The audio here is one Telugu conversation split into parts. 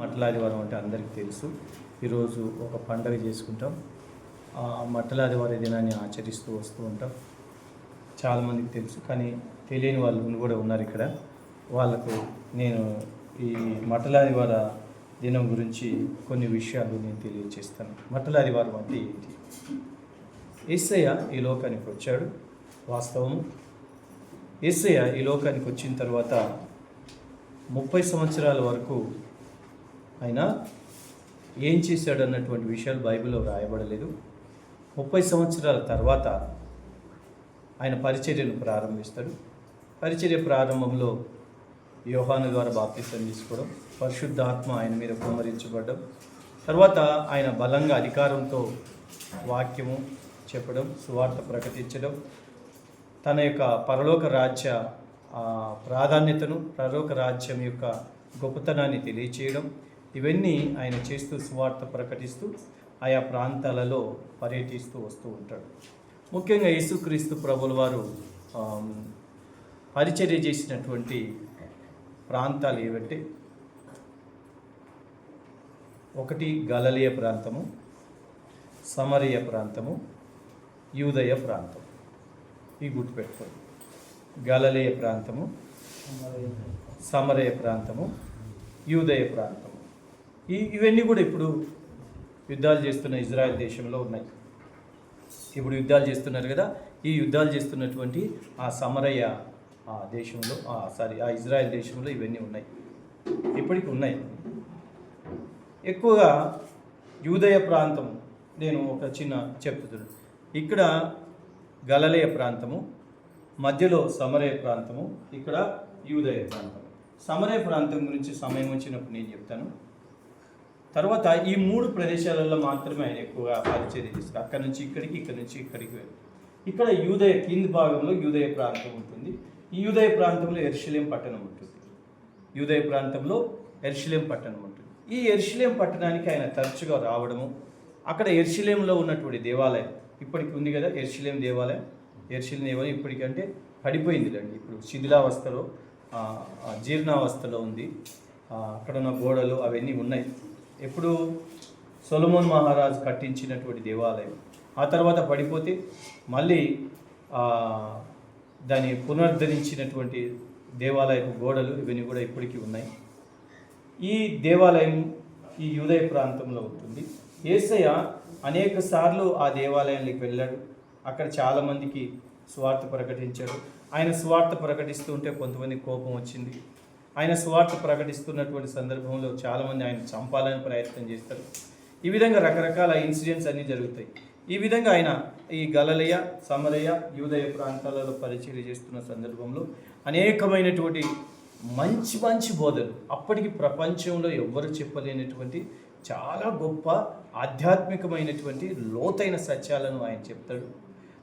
మట్టలాదివారం అంటే అందరికీ తెలుసు. ఈరోజు ఒక పండగ చేసుకుంటాం. మట్టలాదివారం దినాన్ని ఆచరిస్తూ వస్తూ ఉంటాం. చాలామందికి తెలుసు, కానీ తెలియని వాళ్ళు కూడా ఉన్నారు ఇక్కడ. వాళ్ళకు నేను ఈ మట్టలాదివార దినం గురించి కొన్ని విషయాలు నేను తెలియజేస్తాను. మట్టలాదివారం అంటే ఏంటి? యేసయ్య ఈ లోకానికి వచ్చాడు. వాస్తవము, యేసయ్య ఈ లోకానికి వచ్చిన తర్వాత 30 సంవత్సరాల వరకు ఆయన ఏం చేశాడు అన్నటువంటి విషయాలు బైబిల్లో రాయబడలేదు. 30 సంవత్సరాల తర్వాత ఆయన పరిచర్యను ప్రారంభిస్తాడు. పరిచర్య ప్రారంభంలో యోహాను ద్వారా బాప్తిసం తీసుకోవడం, పరిశుద్ధాత్మ ఆయన మీద కుమ్మరించబడడం, తర్వాత ఆయన బలంగా అధికారంతో వాక్యము చెప్పడం, సువార్త ప్రకటించడం, తన యొక్క పరలోక రాజ్య ప్రాధాన్యతను, పరలోక రాజ్యం యొక్క గొప్పతనాన్ని తెలియచేయడం, ఇవన్నీ ఆయన చేస్తూ సువార్త ప్రకటిస్తూ ఆయా ప్రాంతాలలో పర్యటిస్తూ వస్తూ ఉంటాడు. ముఖ్యంగా యేసుక్రీస్తు ప్రభుల వారు పరిచర్య చేసినటువంటి ప్రాంతాలు ఏవంటే, ఒకటి గలిలయ ప్రాంతము, సమరయ ప్రాంతము, యూదయ ప్రాంతం. ఈ గుర్తుపెట్టుకోండి. గలిలయ ప్రాంతము, సమరయ ప్రాంతము, యూదయ ప్రాంతము. ఇవన్నీ కూడా ఇప్పుడు యుద్ధాలు చేస్తున్న ఇజ్రాయెల్ దేశంలో ఉన్నాయి. ఇప్పుడు యుద్ధాలు చేస్తున్నారు కదా, ఈ యుద్ధాలు చేస్తున్నటువంటి ఆ సమరయ దేశంలో ఆ ఇజ్రాయెల్ దేశంలో ఇవన్నీ ఉన్నాయి, ఇప్పటికి ఉన్నాయి. ఎక్కువగా యూదయ ప్రాంతం, నేను ఒక చిన్న చెప్తున్నాను. ఇక్కడ గలిలయ ప్రాంతము, మధ్యలో సమరయ ప్రాంతము, ఇక్కడ యూదయ ప్రాంతం. సమరయ ప్రాంతం గురించి సమయం వచ్చినప్పుడు నేను చెప్తాను. తర్వాత ఈ 3 ప్రదేశాలలో మాత్రమే ఆయన ఎక్కువగా పరిచర్య చేస్తారు. అక్కడి నుంచి ఇక్కడికి, ఇక్కడి నుంచి ఇక్కడికి వెళ్ళి. ఇక్కడ యూదయ కింది భాగంలో యూదయ ప్రాంతం ఉంటుంది. ఈ యూదయ ప్రాంతంలో యెరూషలేం పట్టణం ఉంటుంది. యూదయ ప్రాంతంలో యెరూషలేం పట్టణం ఉంటుంది. ఈ యెరూషలేం పట్టణానికి ఆయన తరచుగా రావడము, అక్కడ యెరూషలేంలో ఉన్నటువంటి దేవాలయం ఇప్పటికి ఉంది కదా, యెరూషలేం దేవాలయం. యెరూషలేం దేవాలయం ఇప్పటికంటే పడిపోయిందిలేండి, ఇప్పుడు శిథిలావస్థలో, జీర్ణావస్థలో ఉంది. అక్కడ ఉన్న గోడలు అవన్నీ ఉన్నాయి. ఎప్పుడు సొలొమోన్ మహారాజు కట్టించినటువంటి దేవాలయం. ఆ తర్వాత పడిపోతే మళ్ళీ దాన్ని పునరుద్ధరించినటువంటి దేవాలయపు గోడలు ఇవన్నీ కూడా ఇప్పటికీ ఉన్నాయి. ఈ దేవాలయం ఈ యూదయ ప్రాంతంలో ఉంటుంది. యేసయ్య అనేక సార్లు ఆ దేవాలయానికి వెళ్ళాడు. అక్కడ చాలామందికి సువార్త ప్రకటించాడు. ఆయన సువార్త ప్రకటిస్తూ ఉంటే కొంతమంది కోపం వచ్చింది. ఆయన సువార్త ప్రకటిస్తున్నటువంటి సందర్భంలో చాలామంది ఆయన చంపాలని ప్రయత్నం చేస్తారు. ఈ విధంగా రకరకాల ఇన్సిడెంట్స్ అన్నీ జరుగుతాయి. ఈ విధంగా ఆయన ఈ గలిలయ, సమరయ, యూదయ ప్రాంతాలలో పరిచర్య చేస్తున్న సందర్భంలో అనేకమైనటువంటి మంచి మంచి బోధలు, అప్పటికి ప్రపంచంలో ఎవ్వరు చెప్పలేనటువంటి చాలా గొప్ప ఆధ్యాత్మికమైనటువంటి లోతైన సత్యాలను ఆయన చెప్తాడు.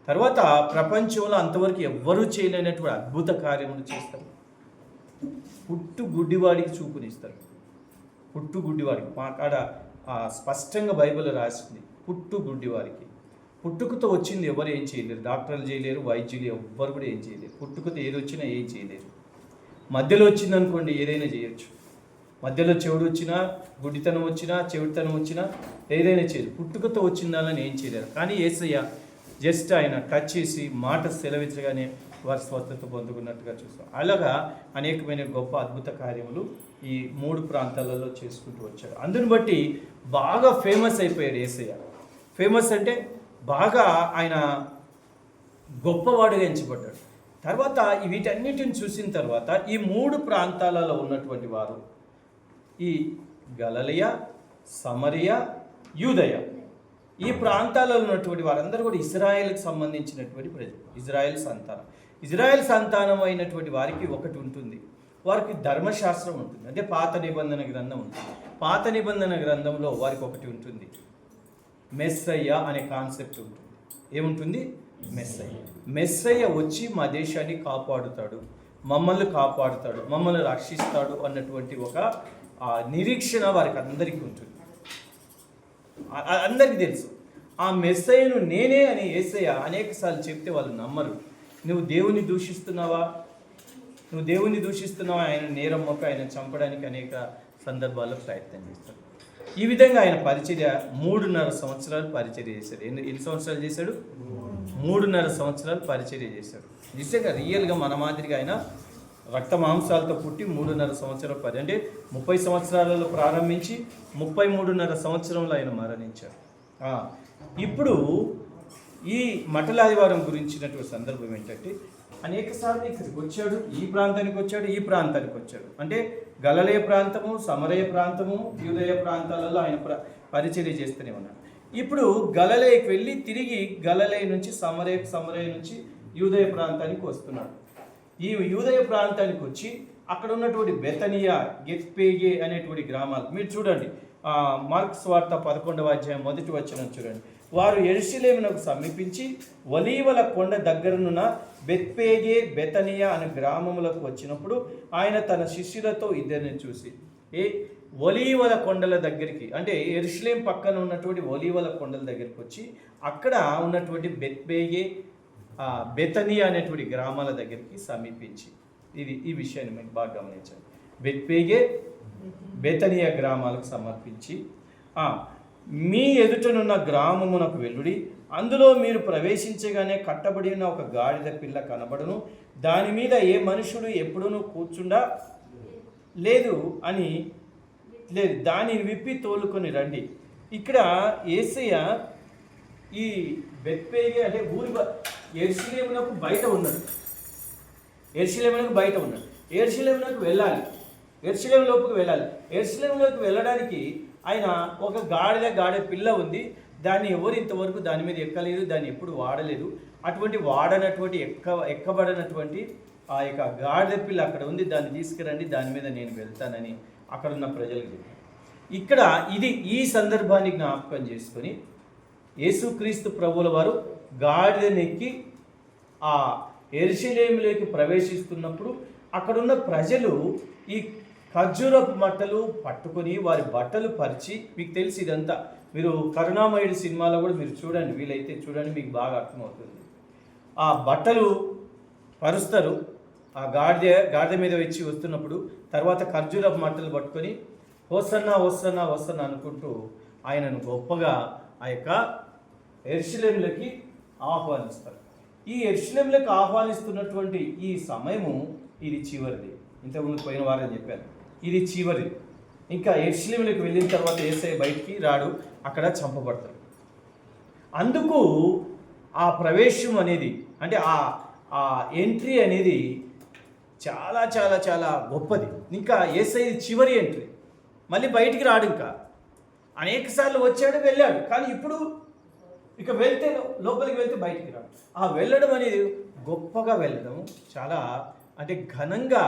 తర్వాత ప్రపంచంలో అంతవరకు ఎవ్వరూ చేయలేనటువంటి అద్భుత కార్యములు చేస్తారు. పుట్టు గుడ్డివాడికి చూపునిస్తారు. పుట్టు గుడ్డివాడికి, మా కాడ స్పష్టంగా బైబిల్ రాసింది. పుట్టు గుడ్డివారికి, పుట్టుకతో వచ్చింది ఎవరు ఏం చేయలేరు. డాక్టర్లు చేయలేరు, వైద్యులు ఎవ్వరు కూడా ఏం చేయలేరు. పుట్టుకతో ఏది వచ్చినా ఏం చేయలేరు. మధ్యలో వచ్చిందనుకోండి ఏదైనా చేయొచ్చు. మధ్యలో చెవుడు వచ్చినా, గుడ్డితనం వచ్చినా, చెవిటితనం వచ్చినా ఏదైనా చేయరు. పుట్టుకతో వచ్చిందాలని ఏం చేయలేరు. కానీ యేసయ్య జస్ట్ ఆయన టచ్ చేసి మాట సెలవించగానే వారి స్వస్థత పొందుకున్నట్టుగా చూస్తాం. అలాగా అనేకమైన గొప్ప అద్భుత కార్యములు ఈ 3 ప్రాంతాలలో చేసుకుంటూ వచ్చాడు. అందుని బట్టి బాగా ఫేమస్ అయిపోయాడు యేసయ్య. ఫేమస్ అంటే బాగా ఆయన గొప్పవాడుగా ఎంచబడ్డాడు. తర్వాత వీటన్నిటిని చూసిన తర్వాత ఈ 3 ప్రాంతాలలో ఉన్నటువంటి వారు, ఈ గలిలయ, సమరయ, యూదయ, ఈ ప్రాంతాలలో ఉన్నటువంటి వారందరూ కూడా ఇజ్రాయెల్కి సంబంధించినటువంటి ప్రజలు, ఇజ్రాయెల్ సంతానం. ఇజ్రాయెల్ సంతానం అయినటువంటి వారికి ఒకటి ఉంటుంది, వారికి ధర్మశాస్త్రం ఉంటుంది. అంటే పాత నిబంధన గ్రంథం ఉంటుంది. పాత నిబంధన గ్రంథంలో వారికి ఒకటి ఉంటుంది, మెస్సయ్య అనే కాన్సెప్ట్ ఉంటుంది. ఏముంటుంది? మెస్సయ్య. మెస్సయ్య వచ్చి మా దేశాన్ని కాపాడుతాడు, మమ్మల్ని కాపాడుతాడు, మమ్మల్ని రక్షిస్తాడు అన్నటువంటి ఒక నిరీక్షణ వారికి అందరికీ ఉంటుంది. అందరికీ తెలుసు. ఆ మెస్సయ్యను నేనే అని యేసయ్య అనేకసార్లు చెప్తే వాళ్ళు నమ్మరు. నువ్వు దేవుని దూషిస్తున్నావా, ఆయన నేరం మొక్క ఆయన చంపడానికి అనేక సందర్భాల్లో ప్రయత్నం చేస్తాడు. ఈ విధంగా ఆయన పరిచర్య 3.5 సంవత్సరాలు పరిచర్య చేశాడు. ఎన్ని సంవత్సరాలు చేశాడు? 3.5 సంవత్సరాలు పరిచర్య చేశాడు. నిజంగా రియల్గా మన మాదిరిగా ఆయన రక్త మాంసాలతో పుట్టి 3.5 సంవత్సరాలు అంటే 30 సంవత్సరాలలో ప్రారంభించి 33.5 సంవత్సరంలో ఆయన మరణించాడు. ఇప్పుడు ఈ మటలాదివారం గురించినటువంటి సందర్భం ఏంటంటే అనేక సార్లు ఇక్కడికి వచ్చాడు, ఈ ప్రాంతానికి వచ్చాడు, ఈ ప్రాంతానికి వచ్చాడు. అంటే గలిలయ ప్రాంతము, సమరయ ప్రాంతము, యూదయ ప్రాంతాలలో ఆయన పరిచర్య చేస్తూనే ఉన్నాడు. ఇప్పుడు గలిలయకి వెళ్ళి తిరిగి గలిలయ నుంచి సమరయ నుంచి యూదయ ప్రాంతానికి వస్తున్నాడు. ఈ యూదయ ప్రాంతానికి వచ్చి అక్కడ ఉన్నటువంటి బెతనియా, గెత్పేగే అనేటువంటి గ్రామాలు మీరు చూడండి. మార్క్స్ వార్త 11వ అధ్యాయం 1వ వచనం చూడండి. వారు యెరూషలేమునకు సమీపించి ఒలీవల కొండ దగ్గరనున్న బెత్పేగే, బెతనియా అనే గ్రామములకు వచ్చినప్పుడు ఆయన తన శిష్యులతో ఇద్దరిని చూసి ఒలీవల కొండల దగ్గరికి, అంటే యెరూషలేం పక్కన ఉన్నటువంటి ఒలీవల కొండల దగ్గరికి వచ్చి అక్కడ ఉన్నటువంటి బెత్పేగే, బెతనియా అనేటువంటి గ్రామాల దగ్గరికి సమీపించి, ఈ విషయాన్ని మీకు బాగా గమనించాలి. బెత్పేగే, బెతనియా గ్రామాలకు సమర్పించి మీ ఎదుటనున్న గ్రామమునకు వెళ్ళుడి, అందులో మీరు ప్రవేశించగానే కట్టబడి ఉన్న ఒక గాడిద పిల్ల కనబడును, దాని మీద ఏ మనుషుడు ఎప్పుడూ కూర్చుండా లేదు దానిని విప్పి తోలుకొని రండి. ఇక్కడ యేసయ్య ఈ బెత్పేగే అంటే యెరూషలేమునకు బయట ఉన్నాడు. యెరూషలేమునకు వెళ్ళాలి, యెరూషలేము లోపుకు వెళ్ళాలి. యెరూషలేములోకి వెళ్ళడానికి ఆయన ఒక గాడిద పిల్ల ఉంది. దాన్ని ఎవరు ఇంతవరకు దాని మీద ఎక్కలేదు, దాన్ని ఎప్పుడు వాడలేదు. అటువంటి వాడనటువంటి ఎక్కబడినటువంటి ఆ యొక్క గాడిద పిల్ల అక్కడ ఉంది, దాన్ని తీసుకురండి, దాని మీద నేను వెళ్తానని అక్కడ ఉన్న ప్రజలకు చెప్పారు. ఇక్కడ ఈ సందర్భాన్ని జ్ఞాపకం చేసుకొని యేసుక్రీస్తు ప్రభువుల వారు గాడిదనెక్కి ఆ యెరూషలేములోకి ప్రవేశిస్తున్నప్పుడు అక్కడున్న ప్రజలు ఈ ఖర్జూరపు మట్టలు పట్టుకొని వారి బట్టలు పరిచి, మీకు తెలిసి ఇదంతా మీరు కరుణామయుడి సినిమాలో కూడా మీరు చూడండి, వీలైతే చూడండి, మీకు బాగా అర్థమవుతుంది. ఆ బట్టలు పరుస్తారు, ఆ గాడిద మీద వచ్చి వస్తున్నప్పుడు తర్వాత ఖర్జూరపు మట్టలు పట్టుకొని హోసన్నా అనుకుంటూ ఆయనను గొప్పగా ఆ యొక్క యెరూషలేములోకి ఆహ్వానిస్తారు. ఈ యెరూషలేములోకి ఆహ్వానిస్తున్నటువంటి ఈ సమయము ఇది చివరిది. ఇంతకుముందు పోయిన వారని చెప్పాను, ఇది చివరిది. ఇంకా యెరూషలేములోకి వెళ్ళిన తర్వాత యేసయ్య బయటికి రాడు, అక్కడ చంపబడతాడు. అందుకు ఆ ప్రవేశం అనేది, అంటే ఆ ఎంట్రీ అనేది చాలా చాలా చాలా గొప్పది. ఇంకా యేసయ్య చివరి ఎంట్రీ, మళ్ళీ బయటికి రాడు. ఇంకా అనేక సార్లు వచ్చాడు, వెళ్ళాడు, కానీ ఇప్పుడు ఇక వెళ్తే లోపలికి వెళ్తే బయటికి రాడు. ఆ వెళ్ళడం అనేది గొప్పగా వెళ్ళడం, చాలా అంటే ఘనంగా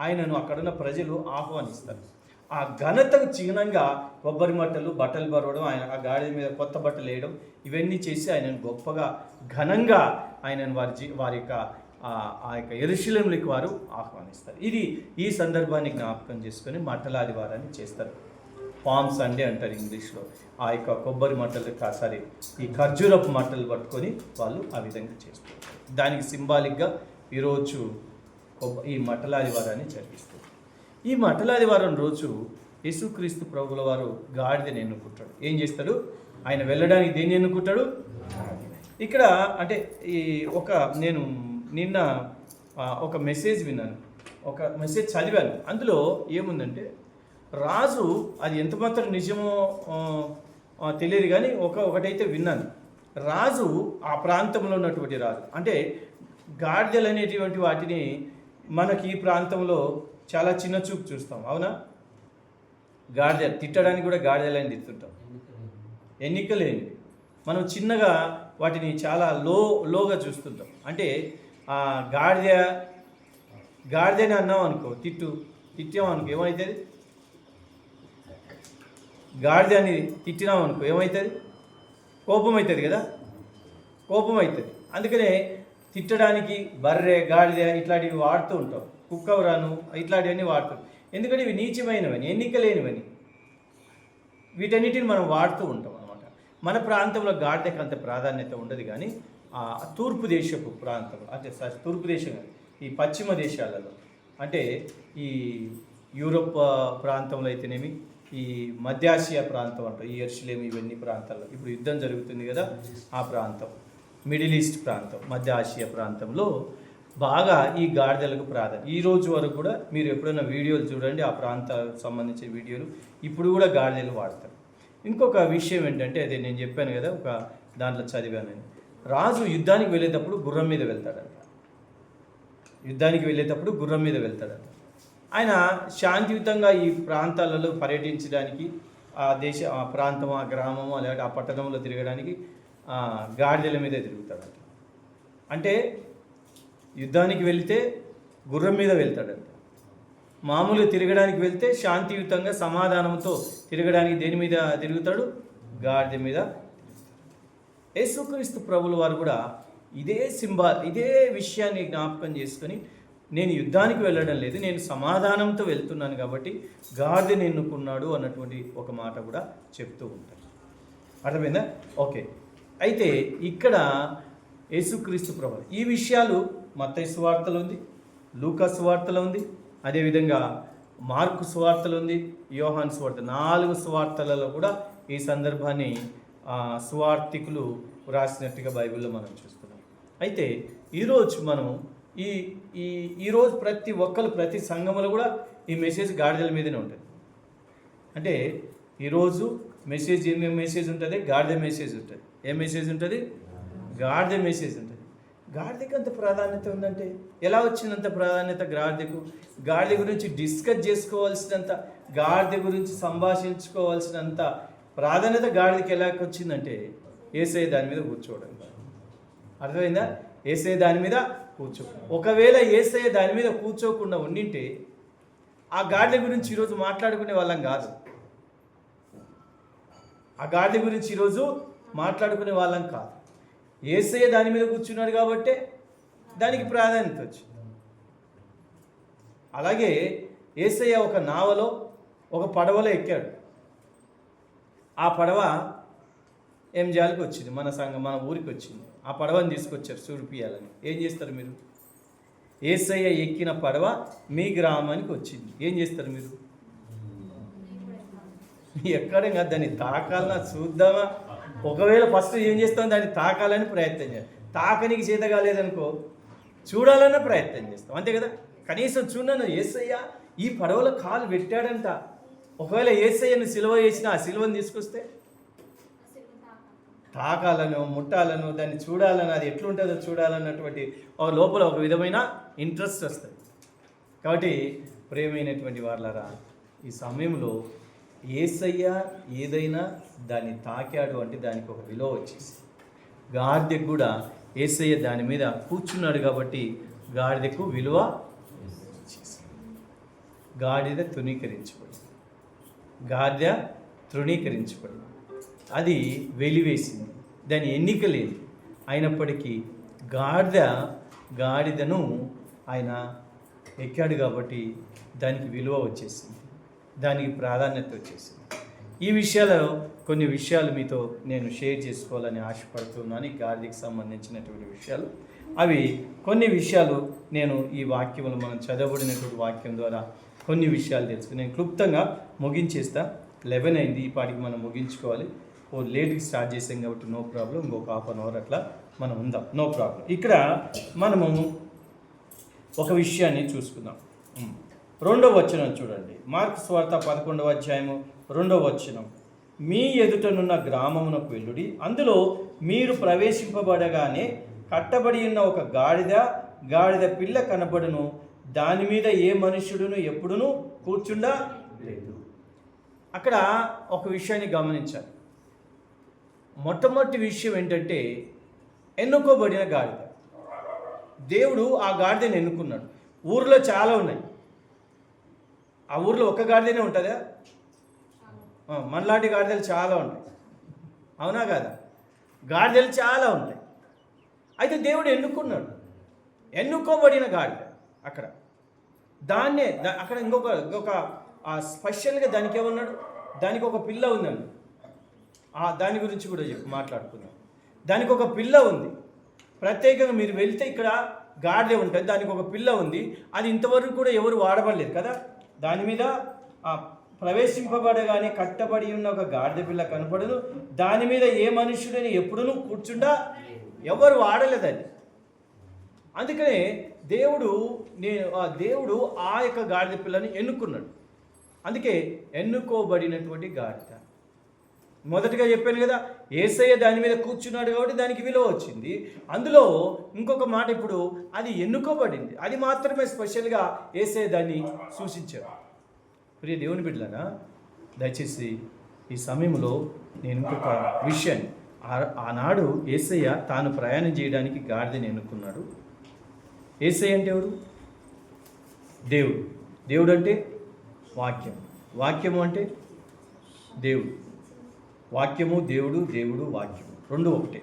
ఆయనను అక్కడున్న ప్రజలు ఆహ్వానిస్తారు. ఆ ఘనతకు చిహ్నంగా కొబ్బరి మట్టలు, బట్టలు బరవడం, ఆయన ఆ గాడిద మీద కొత్త బట్టలు వేయడం, ఇవన్నీ చేసి ఆయనను గొప్పగా ఘనంగా ఆయనను వారి యొక్క ఆ యొక్క యెరూషలేములోకి వారు ఆహ్వానిస్తారు. ఈ సందర్భాన్ని జ్ఞాపకం చేసుకొని మట్టలాదివారాన్ని చేస్తారు. పామ్ సండే అంటారు ఇంగ్లీష్లో. ఆ యొక్క కొబ్బరి మట్టలు ఈ ఖర్జూరపు మట్టలు పట్టుకొని వాళ్ళు ఆ విధంగా చేస్తారు. దానికి సింబాలిక్గా ఈరోజు ఈ మట్టలాదివారాన్ని జరిపిస్తారు. ఈ మట్టలాదివారం రోజు యేసుక్రీస్తు ప్రభువుల వారు గాడిదని ఎన్నుకుంటాడు. ఏం చేస్తాడు? ఆయన వెళ్ళడానికి దేన్ని ఎన్నుకుంటాడు? ఇక్కడ అంటే నేను నిన్న ఒక మెసేజ్ విన్నాను, ఒక మెసేజ్ చదివాను. అందులో ఏముందంటే, రాజు, అది ఎంత మాత్రం నిజమో తెలియదు కానీ ఒకటైతే విన్నాను. రాజు, ఆ ప్రాంతంలో ఉన్నటువంటి రాజు, అంటే గాడిదలు అనేటువంటి వాటిని మనకి ఈ ప్రాంతంలో చాలా చిన్న చూపు చూస్తాం, అవునా? గాడిద తిట్టడానికి కూడా గాడిదలని తిడుతుంటాం, ఎన్నికలేనివి. మనం చిన్నగా వాటిని చాలా లోగా చూస్తుంటాం. అంటే గాడిదని అన్నాం అనుకో, తిట్టామనుకో ఏమవుతుంది? గాడిద అని తిట్టినాం అనుకో ఏమవుతుంది? కోపం అవుతుంది కదా, కోపం అవుతుంది. అందుకనే తిట్టడానికి బర్రె, గాడిద ఇట్లాంటివి వాడుతూ ఉంటాం, కుక్కవరాను ఇట్లాంటివన్నీ వాడుతాం. ఎందుకంటే ఇవి నీచమైనవని, ఎన్నికలేనివని, వీటన్నిటిని మనం వాడుతూ ఉంటాం అనమాట. మన ప్రాంతంలో గాడిదకి అంత ప్రాధాన్యత ఉండదు, కానీ తూర్పు దేశపు ప్రాంతంలో, అంటే తూర్పు దేశం, ఈ పశ్చిమ దేశాలలో, అంటే ఈ యూరోప్ ప్రాంతంలో అయితేనేమి, ఈ మధ్య ఆసియా ప్రాంతం అంటారు, ఈ యెరూషలేము ఇవన్నీ ప్రాంతాల్లో ఇప్పుడు యుద్ధం జరుగుతుంది కదా, ఆ ప్రాంతం మిడిల్ ఈస్ట్ ప్రాంతం, మధ్య ఆసియా ప్రాంతంలో బాగా ఈ గాడిదలకు ప్రాధాన్యత. ఈ రోజు వరకు కూడా మీరు ఎప్పుడైనా వీడియోలు చూడండి, ఆ ప్రాంతాలకు సంబంధించిన వీడియోలు ఇప్పుడు కూడా గాడిదలు వాడతారు. ఇంకొక విషయం ఏంటంటే, అదే నేను చెప్పాను కదా, ఒక దాంట్లో చదివానని, రాజు యుద్ధానికి వెళ్ళేటప్పుడు గుర్రం మీద వెళ్తాడంట. యుద్ధానికి వెళ్ళేటప్పుడు గుర్రం మీద వెళ్తాడంట. ఆయన శాంతియుతంగా ఈ ప్రాంతాలలో పర్యటించడానికి, ఆ ప్రాంతం, ఆ గ్రామము అలాగే ఆ పట్టణంలో తిరగడానికి గాడిదల మీదే తిరుగుతాడంట. అంటే యుద్ధానికి వెళితే గుర్రం మీద వెళ్తాడంట. మామూలుగా తిరగడానికి వెళ్తే శాంతియుతంగా సమాధానంతో తిరగడానికి దేని మీద తిరుగుతాడు? గాడిద మీద. యేసుక్రీస్తు ప్రభుల వారు కూడా ఇదే విషయాన్ని జ్ఞాపకం చేసుకొని, నేను యుద్ధానికి వెళ్ళడం లేదు, నేను సమాధానంతో వెళ్తున్నాను కాబట్టి గాడిదని ఎన్నుకున్నాడు అన్నటువంటి ఒక మాట కూడా చెప్తూ ఉంటారు. అర్థమైందా? ఓకే. అయితే ఇక్కడ యేసుక్రీస్తు ప్రభువు ఈ విషయాలు మత్తయి సువార్తలో ఉంది, లూకా సువార్తలో ఉంది, అదేవిధంగా మార్కు సువార్తలో ఉంది, యోహాను సువార్త, 4 సువార్తలలో కూడా ఈ సందర్భాన్ని సువార్తికులు వ్రాసినట్టుగా బైబిల్లో మనం చూస్తున్నాం. అయితే ఈరోజు మనం ఈరోజు ప్రతి సంఘంలో కూడా ఈ మెసేజ్ గాడిదల మీదనే ఉంటుంది. అంటే ఈరోజు ఏమేమి మెసేజ్ ఉంటుంది? గాడిద మెసేజ్ ఉంటుంది. ఏ మెసేజ్ ఉంటుంది? గాడిద మెసేజ్ ఉంటుంది. గాడిదకి అంత ప్రాధాన్యత ఉందంటే ఎలా వచ్చిందంత ప్రాధాన్యత గాడిదకు? గాడిద గురించి డిస్కస్ చేసుకోవాల్సినంత, గాడిద గురించి సంభాషించుకోవాల్సినంత ప్రాధాన్యత గాడిదకి ఎలా వచ్చిందంటే, యేసయ్య దాని మీద కూర్చోవడం. అర్థమైందా? యేసయ్య దాని మీద ఒకవేళ యేసయ్య దాని మీద కూర్చోకుండా ఉండింటే ఆ గాడిద గురించి ఈరోజు మాట్లాడుకునే వాళ్ళం కాదు. ఆ గాడిద గురించి ఈరోజు మాట్లాడుకునే వాళ్ళం కాదు. యేసయ్య దాని మీద కూర్చున్నాడు కాబట్టే దానికి ప్రాధాన్యత వచ్చింది. అలాగే యేసయ్య ఒక నావలో, ఒక పడవలో ఎక్కాడు. ఆ పడవ ఎంజాల్కి వచ్చింది, మన ఊరికి వచ్చింది. ఆ పడవని తీసుకొచ్చారు చూపియాలని. ఏం చేస్తారు మీరు? యేసయ్య ఎక్కిన పడవ మీ గ్రామానికి వచ్చింది, ఏం చేస్తారు మీరు? ఎక్కడ కాదు, దాన్ని తాకాలన్నా చూద్దామా? ఒకవేళ ఫస్ట్ ఏం చేస్తాం? దాన్ని తాకాలని ప్రయత్నం చేస్తాం. తాకనికి చేత కాలేదనుకో, చూడాలన్న ప్రయత్నం చేస్తాం, అంతే కదా? కనీసం చూడను, యేసయ్య ఈ పడవలో కాలు పెట్టాడంట. ఒకవేళ యేసయ్యను సిలువ వేసిన ఆ సిలువను తీసుకొస్తే తాకాలను, ముట్టాలను, దాన్ని చూడాలని, అది ఎట్లుంటుందో చూడాలన్నటువంటి లోపల ఒక విధమైన ఇంట్రెస్ట్ వస్తుంది. కాబట్టి ప్రియమైనటువంటి వాళ్ళారా, ఈ సమయంలో యేసయ్య ఏదైనా దాన్ని తాకాడు అంటే దానికి ఒక విలువ వచ్చేసి, గాడిదకు కూడా యేసయ్య దాని మీద కూర్చున్నాడు కాబట్టి గాడిదకు విలువ వచ్చేసి, గాడిద తృణీకరించబడింది, అది వెలివేసింది, దాని ఎన్నిక లేదు. అయినప్పటికీ గాడిదను ఆయన ఎక్కాడు కాబట్టి దానికి విలువ వచ్చేసింది, దానికి ప్రాధాన్యత వచ్చేసింది. ఈ విషయాలలో కొన్ని విషయాలు మీతో నేను షేర్ చేసుకోవాలని ఆశపడుతున్నాను. ఈ గాడిదకి సంబంధించినటువంటి విషయాలు, అవి కొన్ని విషయాలు నేను ఈ వాక్యంలో మనం చదవబడినటువంటి వాక్యం ద్వారా కొన్ని విషయాలు తెలుసుకుని నేను క్లుప్తంగా ముగించేస్తా. 11 అయింది, ఈ పాటికి మనం ముగించుకోవాలి. లేట్కి స్టార్ట్ చేసాం కాబట్టి నో ప్రాబ్లం, ఇంకొక ½ అన్ అవర్ అట్లా మనం ఉందాం, నో ప్రాబ్లం. ఇక్కడ మనము ఒక విషయాన్ని చూసుకుందాం. 2వ వచనం చూడండి, మార్కు సువార్త 11వ అధ్యాయము 2వ వచనం. మీ ఎదుటనున్న గ్రామమునకు వెళ్ళుడి, అందులో మీరు ప్రవేశింపబడగానే కట్టబడి ఉన్న ఒక గాడిద పిల్ల కనబడును, దాని మీద ఏ మనుష్యుడును ఎప్పుడునూ కూర్చుండలేదు. అక్కడ ఒక విషయాన్ని గమనించాలి. మొట్టమొదటి విషయం ఏంటంటే, ఎన్నుకోబడిన గాడిద. దేవుడు ఆ గాడిదని ఎన్నుకున్నాడు. ఊర్లో చాలా ఉన్నాయి, ఆ ఊర్లో ఒక్క గాడిదనే ఉంటుందా? మనలాంటి గాడిదలు చాలా ఉంటాయి, అవునా కాదా? గాడిదలు చాలా ఉంటాయి. అయితే దేవుడు ఎన్నుకోబడిన గాడిద అక్కడ. దాన్నే అక్కడ ఇంకొక స్పెషల్గా దానికి ఏమన్నాడు? దానికి ఒక పిల్ల ఉందండి. దాని గురించి కూడా మాట్లాడుకుందాం. దానికి ఒక పిల్ల ఉంది. ప్రత్యేకంగా మీరు వెళ్తే ఇక్కడ గాడిద ఉంటుంది, దానికి ఒక పిల్ల ఉంది. అది ఇంతవరకు కూడా ఎవరు వాడబడలేదు కదా. దాని మీద ప్రవేశింపబడగానే కట్టబడి ఉన్న ఒక గాడిద పిల్ల కనపడను, దాని మీద ఏ మనుష్యుడని ఎప్పుడూ కూర్చుండా ఎవరు వాడలేదు అది. అందుకనే దేవుడు ఆ యొక్క గాడిద పిల్లని ఎన్నుకున్నాడు. అందుకే ఎన్నుకోబడినటువంటి గాడిద. మొదటగా చెప్పాను కదా, యేసయ్య దాని మీద కూర్చున్నాడు కాబట్టి దానికి విలువ వచ్చింది. అందులో ఇంకొక మాట, ఇప్పుడు అది ఎన్నుకోబడింది, అది మాత్రమే స్పెషల్గా యేసయ్య దాన్ని సూచించాడు. ప్రియ దేవుని బిడ్డలారా, దయచేసి ఈ సమయంలో నేను ఇంకొక విషయాన్ని, ఆనాడు యేసయ్య తాను ప్రయాణం చేయడానికి గాడిదని ఎన్నుకున్నాడు. యేసయ్య అంటే ఎవరు? దేవుడు. దేవుడు అంటే వాక్యం. వాక్యము అంటే దేవుడు. వాక్యము దేవుడు, దేవుడు వాక్యము రెండు ఒకటే.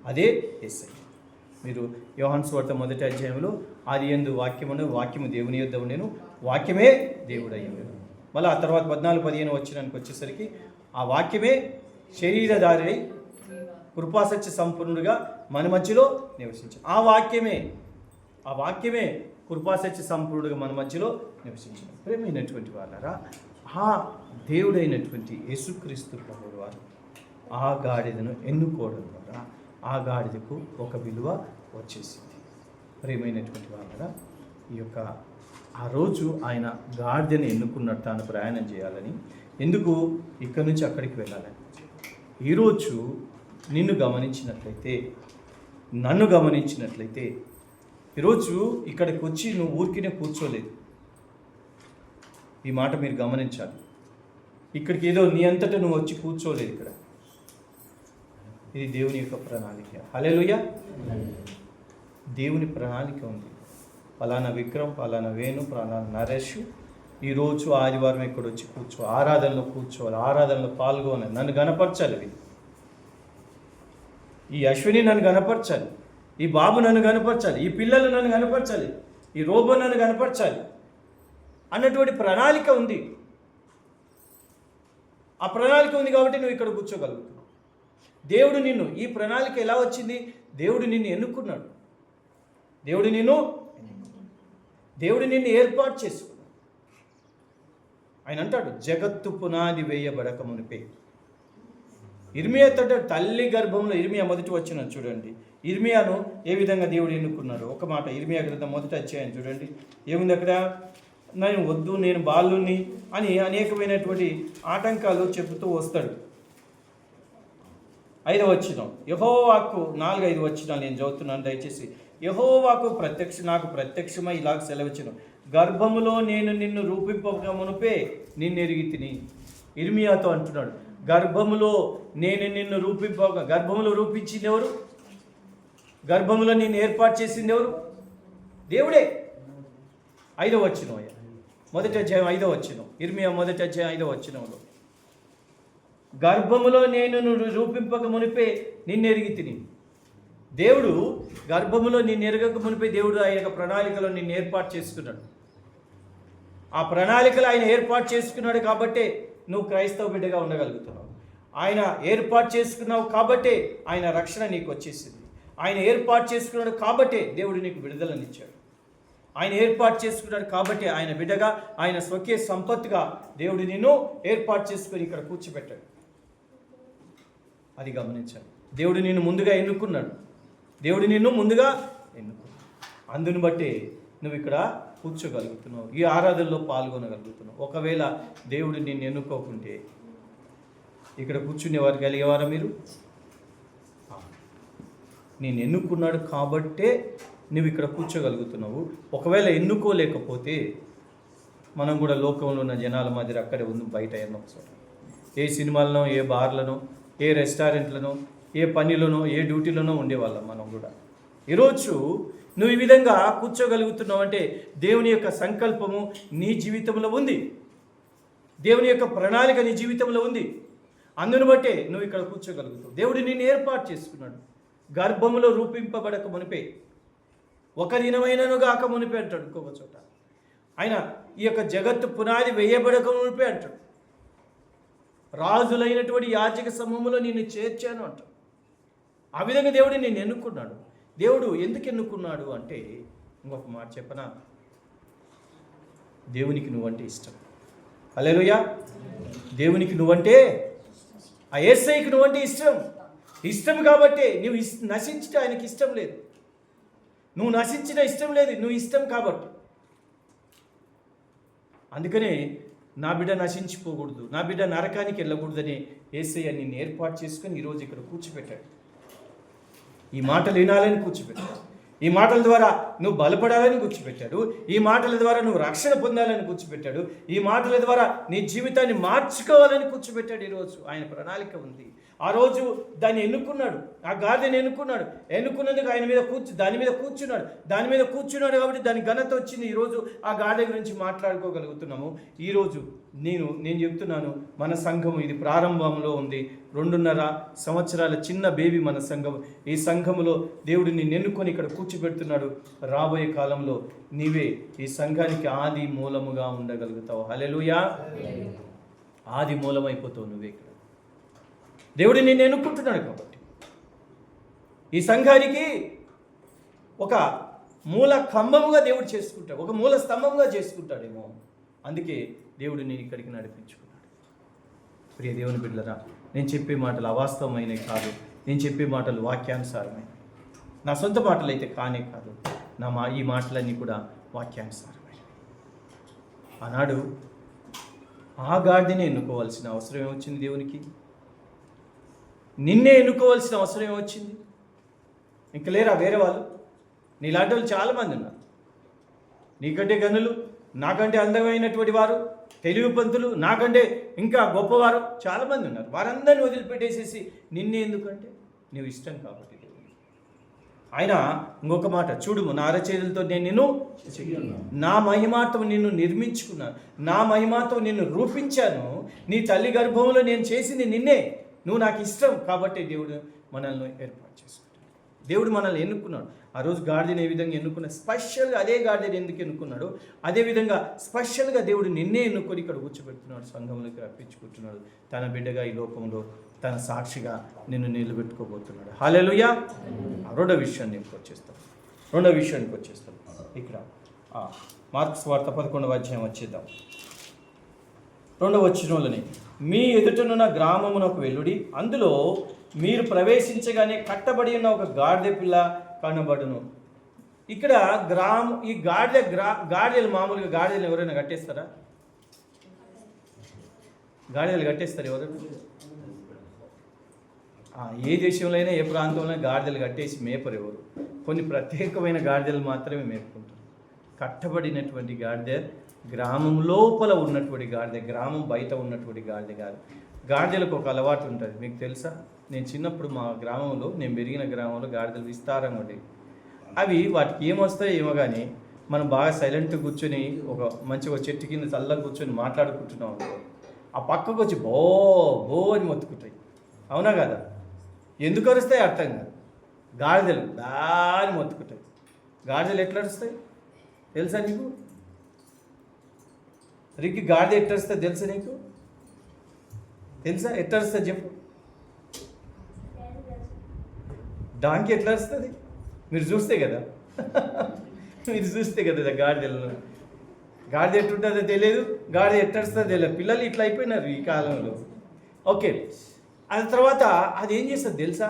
అదే యేసయ్య. మీరు యోహాను సువార్త 1వ అధ్యాయంలో ఆదియందు వాక్యమును, వాక్యము దేవుని యొద్ద ఉండెను, వాక్యమే దేవుడు అయ్యింది. మళ్ళీ ఆ తర్వాత 14-15 వచ్చినానికి వచ్చేసరికి ఆ వాక్యమే శరీరధారి కృపాసత్య సంపూర్ణుడిగా మన మధ్యలో నివసించాడు. ఆ వాక్యమే కృపాసత్య సంపూర్ణుడిగా మన మధ్యలో నివసించాడు. ప్రేమైనటువంటి వాళ్ళారా, ఆ దేవుడైనటువంటి యేసుక్రీస్తు ప్రభువు వారు ఆ గాడిదను ఎన్నుకోవడం ద్వారా ఆ గాడిదకు ఒక విలువ వచ్చేసింది. ప్రేమైనటువంటి వాళ్ళారా, ఈ యొక్క ఆ రోజు ఆయన గాడిదని ఎన్నుకున్నట్టు తాను ప్రయాణం చేయాలని, ఎందుకు ఇక్కడి నుంచి అక్కడికి వెళ్ళాలని. ఈరోజు నిన్ను గమనించినట్లయితే, నన్ను గమనించినట్లయితే, ఈరోజు ఇక్కడికి వచ్చి నువ్వు ఊరికినే కూర్చోలేదు. ఈ మాట మీరు గమనించాలి. ఇక్కడికి ఏదో నీ అంతటా నువ్వు వచ్చి కూర్చోలేదు. ఇక్కడ ఇది దేవుని యొక్క ప్రణాళిక. హల్లెలూయా. దేవుని ప్రణాళిక ఉంది. పలానా విక్రమ్, పలానా వేణు, పలానా నరేష్ ఈరోజు ఆదివారం ఇక్కడ వచ్చి ఆరాధనలో కూర్చోవాలి, ఆరాధనలో పాల్గొనాలి, నన్ను గనపరచాలి. ఈ అశ్విని నన్ను గనపరచాలి, ఈ బాబు నన్ను గనపరచాలి, ఈ పిల్లలు నన్ను గనపరచాలి, ఈ రోబో నన్ను గనపరచాలి అన్నటువంటి ప్రణాళిక ఉంది. ఆ ప్రణాళిక ఉంది కాబట్టి నువ్వు ఇక్కడ కూర్చోగలుగుతున్నావు. దేవుడు నిన్ను, ఈ ప్రణాళిక ఎలా వచ్చింది? దేవుడు నిన్ను ఎన్నుకున్నాడు. దేవుడు నిన్ను ఏర్పాటు చేసుకున్నాడు. ఆయన అంటాడు, జగత్తు పునాది వేయబడక మునిపే. ఇర్మియా తల్లి గర్భంలో, ఇర్మియా 1వ వచనం చూడండి, ఇర్మియాను ఏ విధంగా దేవుడు ఎన్నుకున్నాడు. ఒక మాట, ఇర్మియా గ్రంథం 1వ అధ్యాయం చూడండి, ఏముంది అక్కడ? నేను వద్దు, నేను బాలుని అని అనేకమైనటువంటి ఆటంకాలు చెబుతూ వస్తాడు. 5వ వచనం, యెహోవా వాక్కు, 4-5 వచనాలు నేను చదువుతున్నాను దయచేసి. యెహోవా వాక్కు నాకు ప్రత్యక్షమై ఇలాగ సెలవిచ్చెను, గర్భములో నేను నిన్ను రూపింపక మునుపే నిన్ను ఎరిగితిని. ఇర్మియాతో అంటున్నాడు, గర్భములో నేను నిన్ను రూపింపక. గర్భములో రూపించింది ఎవరు? గర్భములో నిన్ను ఏర్పాటు చేసింది ఎవరు? దేవుడే. 5వ వచనం, 1వ అధ్యాయం 5వ వచనం, ఇర్మియా 1వ అధ్యాయం 5వ వచనంలో, గర్భములో నేను రూపింపక మునిపే నిన్ను ఎరిగితిని. దేవుడు గర్భములో నిన్ను ఎరగక మునిపే దేవుడు ఆయన యొక్క ప్రణాళికలో నిన్ను ఏర్పాటు చేసుకున్నాడు. ఆ ప్రణాళికలు ఆయన ఏర్పాటు చేసుకున్నాడు కాబట్టే నువ్వు క్రైస్తవ బిడ్డగా ఉండగలుగుతున్నావు. ఆయన ఏర్పాటు చేసుకున్నావు కాబట్టే ఆయన రక్షణ నీకు వచ్చేసింది. ఆయన ఏర్పాటు చేసుకున్నాడు కాబట్టే దేవుడు నీకు విడుదలనిచ్చాడు. ఆయన ఏర్పాటు చేసుకున్నాడు కాబట్టి ఆయన బిడ్డగా, ఆయన స్వకీయ సంపత్తుగా దేవుడు నిన్ను ఏర్పాటు చేసుకుని ఇక్కడ కూర్చోబెట్టాడు. అది గమనించాలి. దేవుడు నిన్ను ముందుగా ఎన్నుకున్నాడు. అందుని బట్టి నువ్వు ఇక్కడ కూర్చోగలుగుతున్నావు, ఈ ఆరాధనలో పాల్గొనగలుగుతున్నావు. ఒకవేళ దేవుడు నిన్ను ఎన్నుకోకుంటే ఇక్కడ కూర్చునేవారు కలిగేవారా మీరు? నేను ఎన్నుకున్నాడు కాబట్టే నువ్వు ఇక్కడ కూర్చోగలుగుతున్నావు. ఒకవేళ ఎన్నుకోలేకపోతే మనం కూడా లోకంలో ఉన్న జనాల మధ్య అక్కడే ఉంది, బయట ఎన్నో చోట, ఏ సినిమాలనో, ఏ బార్లనో, ఏ రెస్టారెంట్లనో, ఏ పనిలోనో, ఏ డ్యూటీలోనో ఉండేవాళ్ళం మనం కూడా. ఈరోజు నువ్వు ఈ విధంగా కూర్చోగలుగుతున్నావు అంటే దేవుని యొక్క సంకల్పము నీ జీవితంలో ఉంది, దేవుని యొక్క ప్రణాళిక నీ జీవితంలో ఉంది. అందును బట్టే నువ్వు ఇక్కడ కూర్చోగలుగుతావు. దేవుడు నిన్ను ఏర్పాటు చేసుకున్నాడు. గర్భములో రూపింపబడక మునిపే, ఒక దినమైనను గాక మునిపే అంటాడు ఇంకొక చోట. ఆయన ఈ యొక్క జగత్తు పునాది వేయబడక మునిపే అంటాడు. రాజులైనటువంటి యాజక సమూహంలో నిన్ను చేర్చాను అంటాడు. ఆ విధంగా దేవుడు నిన్ను ఎన్నుకున్నాడు. దేవుడు ఎందుకు ఎన్నుకున్నాడు అంటే ఇంకొక మాట చెప్పనా, దేవునికి నువ్వంటే ఇష్టం. హల్లెలూయా. దేవునికి నువ్వంటే, ఆ యేసయ్యకి నువ్వంటే ఇష్టం కాబట్టి నువ్వు నశించడం ఆయనకి ఇష్టం లేదు. నువ్వు నశించిన ఇష్టం లేదు, నువ్వు ఇష్టం కాబట్టి. అందుకనే నా బిడ్డ నశించిపోకూడదు, నా బిడ్డ నరకానికి వెళ్ళకూడదని యేసయ్య నిన్ను ఏర్పాటు చేసుకొని ఈరోజు ఇక్కడ కూర్చోపెట్టాడు. ఈ మాటలు వినాలని కూర్చోపెట్టాడు. ఈ మాటల ద్వారా నువ్వు బలపడాలని కూర్చోపెట్టాడు. ఈ మాటల ద్వారా నువ్వు రక్షణ పొందాలని కూర్చోపెట్టాడు. ఈ మాటల ద్వారా నీ జీవితాన్ని మార్చుకోవాలని కూర్చోపెట్టాడు. ఈరోజు ఆయన ప్రణాళిక ఉంది. ఆ రోజు దాన్ని ఎన్నుకున్నాడు, ఆ గాడిని ఎన్నుకున్నందుకు ఆయన మీద దాని మీద కూర్చున్నాడు కాబట్టి దాని ఘనత వచ్చింది. ఈరోజు ఆ గాడి గురించి మాట్లాడుకోగలుగుతున్నాము. ఈరోజు నేను చెప్తున్నాను, మన సంఘము ఇది ప్రారంభంలో ఉంది. 2.5 సంవత్సరాల చిన్న బేబీ మన సంఘం. ఈ సంఘములో దేవుడు నిన్ను ఎన్నుకొని ఇక్కడ కూర్చోబెడుతున్నాడు. రాబోయే కాలంలో నీవే ఈ సంఘానికి ఆది మూలముగా ఉండగలుగుతావు. హల్లెలూయా. ఆది మూలమైపోతావు నువ్వే. ఇక్కడ దేవుడు నిన్ను ఎన్నుకుంటున్నాడు కాబట్టి ఈ సంఘానికి ఒక మూల కంబముగా దేవుడు చేసుకుంటాడు, ఒక మూల స్తంభంగా చేసుకుంటాడేమో. అందుకే దేవుడు నేను ఇక్కడికి నడిపించుకున్నాడు. ప్రియ దేవుని బిడ్డలారా, నేను చెప్పే మాటలు అవాస్తవమైనవి కాదు, నేను చెప్పే మాటలు వాక్యానుసారమైన, నా సొంత మాటలు అయితే కానే కాదు. ఈ మాటలన్నీ కూడా వాక్యానుసారమైన. ఆనాడు ఆ గాడిని ఎన్నుకోవాల్సిన అవసరం ఏమొచ్చింది? దేవునికి నిన్నే ఎన్నుకోవాల్సిన అవసరం ఏమొచ్చింది? ఇంక లేరా వేరే వాళ్ళు? నీలాంటి వాళ్ళు చాలామంది ఉన్నారు. నీకంటే గనులు, నాకంటే అందమైనటువంటి వారు, తెలివి పంతులు, నాకంటే ఇంకా గొప్పవారు చాలామంది ఉన్నారు. వారందరినీ వదిలిపెట్టేసేసి నిన్నే ఎందుకంటే నువ్వు ఇష్టం కాబట్టి. ఆయన ఇంకొక మాట చూడుము, నా అరచేతులతో నేను నా మహిమాతో నిన్ను నిర్మించుకున్నాను, నా మహిమాతో నిన్ను రూపించాను, నీ తల్లి గర్భంలో నేను చేసింది నిన్నే, నువ్వు నాకు ఇష్టం కాబట్టి దేవుడు మనల్ని ఏర్పాటు చేసుకుంటాడు. దేవుడు మనల్ని ఎన్నుకున్నాడు. ఆ రోజు గాడిదని ఏ విధంగా ఎన్నుకున్నాడు, స్పెషల్గా అదే గాడిదని ఎందుకు ఎన్నుకున్నాడు, అదేవిధంగా స్పెషల్గా దేవుడు నిన్నే ఎన్నుకొని ఇక్కడ కూర్చోబెడుతున్నాడు, సంఘంలోకి రప్పించుకుంటున్నాడు. తన బిడ్డగా ఈ లోకంలో తన సాక్షిగా నిన్ను నిలబెట్టుకోబోతున్నాడు. హల్లెలూయా. రెండో విషయానికి వచ్చేస్తాం. ఇక్కడ మార్కు సువార్త 11వ అధ్యాయం వచ్చేద్దాం. 2వ వచనంలోనే, మీ ఎదుటనున్న గ్రామమునకు వెళ్ళుడి, అందులో మీరు ప్రవేశించగానే కట్టబడి ఉన్న ఒక గాడిద పిల్ల కనబడును. ఇక్కడ ఈ గాడిదలు మామూలుగా గాడిదలు ఎవరైనా కట్టేస్తారా? గాడిదలు కట్టేస్తారు ఎవరైనా? ఏ దేశంలో అయినా ఏ ప్రాంతంలో గాడిదలు కట్టేసి మేపరు ఎవరు. కొన్ని ప్రత్యేకమైన గాడిదలు మాత్రమే మేపుకుంటారు. కట్టబడినటువంటి గాడిద గ్రామం లోపల ఉన్నటువంటి గాడిద, గ్రామం బయట ఉన్నటువంటి గాడిద కాదు. గాడిదలకు ఒక అలవాటు ఉంటుంది, మీకు తెలుసా? నేను చిన్నప్పుడు మా గ్రామంలో, నేను పెరిగిన గ్రామంలో గాడిదలు విస్తారంగా ఉండేవి. అవి వాటికి ఏమొస్తాయో ఏమో కానీ మనం బాగా సైలెంట్గా కూర్చొని మంచిగా చెట్టు కింద చల్లగా కూర్చొని మాట్లాడుకుంటున్నాం అనుకో, ఆ పక్కకు వచ్చి బో అని మొత్తుకుంటాయి. అవునా కదా? ఎందుకు అరుస్తాయి అర్థం కాదు. గాడిదలు దాని మొత్తుకుంటాయి. గాడిదలు ఎట్లా అరుస్తాయి తెలుసా నీకు? రిక్కి గాడిద ఎట్లా అరుస్తుంది తెలుసా నీకు? తెలుసా ఎట్లా అరుస్తుంది చెప్పు? డాంకి ఎట్లా అరుస్తుంది? మీరు చూస్తే కదా గాడిదలను. గాడిద ఎట్టుంటుందో తెలియదు, గాడిద ఎట్లా అరుస్తుందో తెలియదు. పిల్లలు ఇట్లా అయిపోయినారు ఈ కాలంలో. ఓకే, అది తర్వాత అది ఏం చేస్తుంది తెలుసా?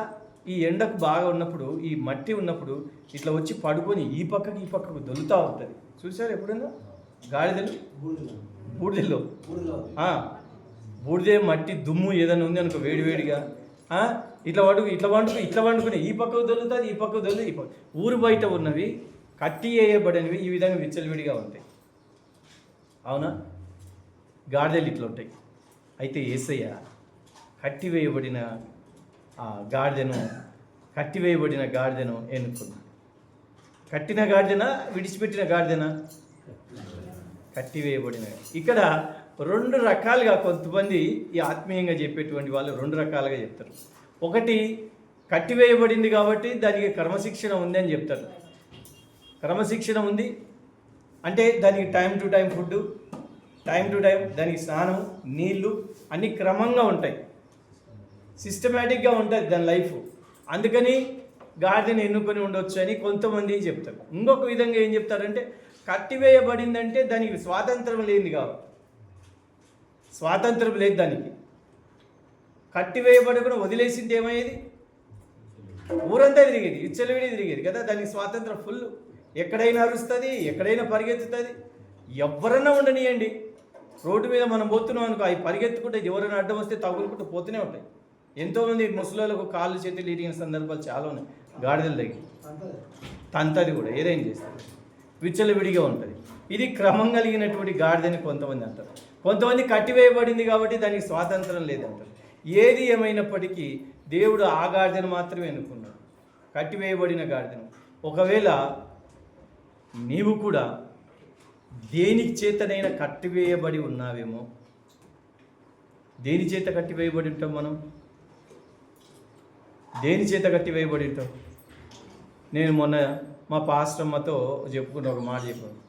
ఈ ఎండకు బాగా ఉన్నప్పుడు, ఈ మట్టి ఉన్నప్పుడు ఇట్లా వచ్చి పడుకొని ఈ పక్కకు దొల్లుతూ ఉంటుంది. చూసారు ఎప్పుడైనా గాడిదలు? బూడిదలో బూడిదే మట్టి దుమ్ము ఏదైనా ఉంది అనుకో వేడివేడిగా, ఇట్లా వండుకుని ఈ పక్కకు దొల్లుతుంది, ఈ పక్కకు దొల్లు. ఊరు బయట ఉన్నవి కట్టి వేయబడినవి ఈ విధంగా విచ్చలవిడిగా ఉంటాయి. అవునా? గాడిదలు ఇట్లా ఉంటాయి. అయితే యేసయ్య కట్టివేయబడిన గాడిదను ఎన్నుకున్నాడు. కట్టిన గాడిదనా, విడిచిపెట్టిన గాడిదనా? కట్టివేయబడిన. ఇక్కడ 2 రకాలుగా కొంతమంది ఈ ఆత్మీయంగా చెప్పేటువంటి వాళ్ళు 2 రకాలుగా చెప్తారు. ఒకటి, కట్టివేయబడింది కాబట్టి దానికి క్రమశిక్షణ ఉంది అని చెప్తారు. క్రమశిక్షణ ఉంది అంటే దానికి time to time food, time to time దానికి స్నానం, నీళ్లు అన్నీ క్రమంగా ఉంటాయి, సిస్టమేటిక్గా ఉంటుంది దాని లైఫ్. అందుకని గాడిదని ఎన్నుకొని ఉండొచ్చు అని కొంతమంది చెప్తారు. ఇంకొక విధంగా ఏం చెప్తారంటే కట్టివేయబడిందంటే దానికి స్వాతంత్రం లేనిది కాదు. స్వాతంత్రం లేదు దానికి. కట్టివేయబడకుండా వదిలేసింది ఏమయ్యేది? ఊరంతా తిరిగేది, ఇచ్చలవిడి తిరిగేది కదా. దానికి స్వాతంత్రం ఫుల్. ఎక్కడైనా అరుస్తుంది, ఎక్కడైనా పరిగెత్తుతుంది. ఎవరన్నా ఉండనియండి, రోడ్డు మీద మనం పోతున్నాం అనుకో, అవి పరిగెత్తుకుంటే ఎవరైనా అడ్డం వస్తే తగులుకుంటూ పోతూనే ఉంటాయి. ఎంతోమంది ముసలోళ్ళకు కాళ్ళు చేతులు ఇరిగిన సందర్భాలు చాలా ఉన్నాయి. గాడిదలు తగ్గి తంతది కూడా ఏదైనా చేస్తుంది, విచ్చలవిడిగా ఉంటుంది. ఇది క్రమం కలిగినటువంటి గాడిదని కొంతమంది అంటారు. కొంతమంది కట్టివేయబడింది కాబట్టి దానికి స్వాతంత్రం లేదంటారు. ఏది ఏమైనప్పటికీ దేవుడు ఆ గాడిదను మాత్రమే ఎన్నుకున్నాడు, కట్టివేయబడిన గాడిదను. ఒకవేళ నీవు కూడా దేని చేతనైనా కట్టివేయబడి ఉన్నావేమో. దేని చేత కట్టివేయబడి ఉంటాం మనం? దేని చేత కట్టివేయబడి ఉంటాం? నేను మొన్న మా పాస్టమ్మతో చెప్పుకున్న ఒక మాట చెప్పాను.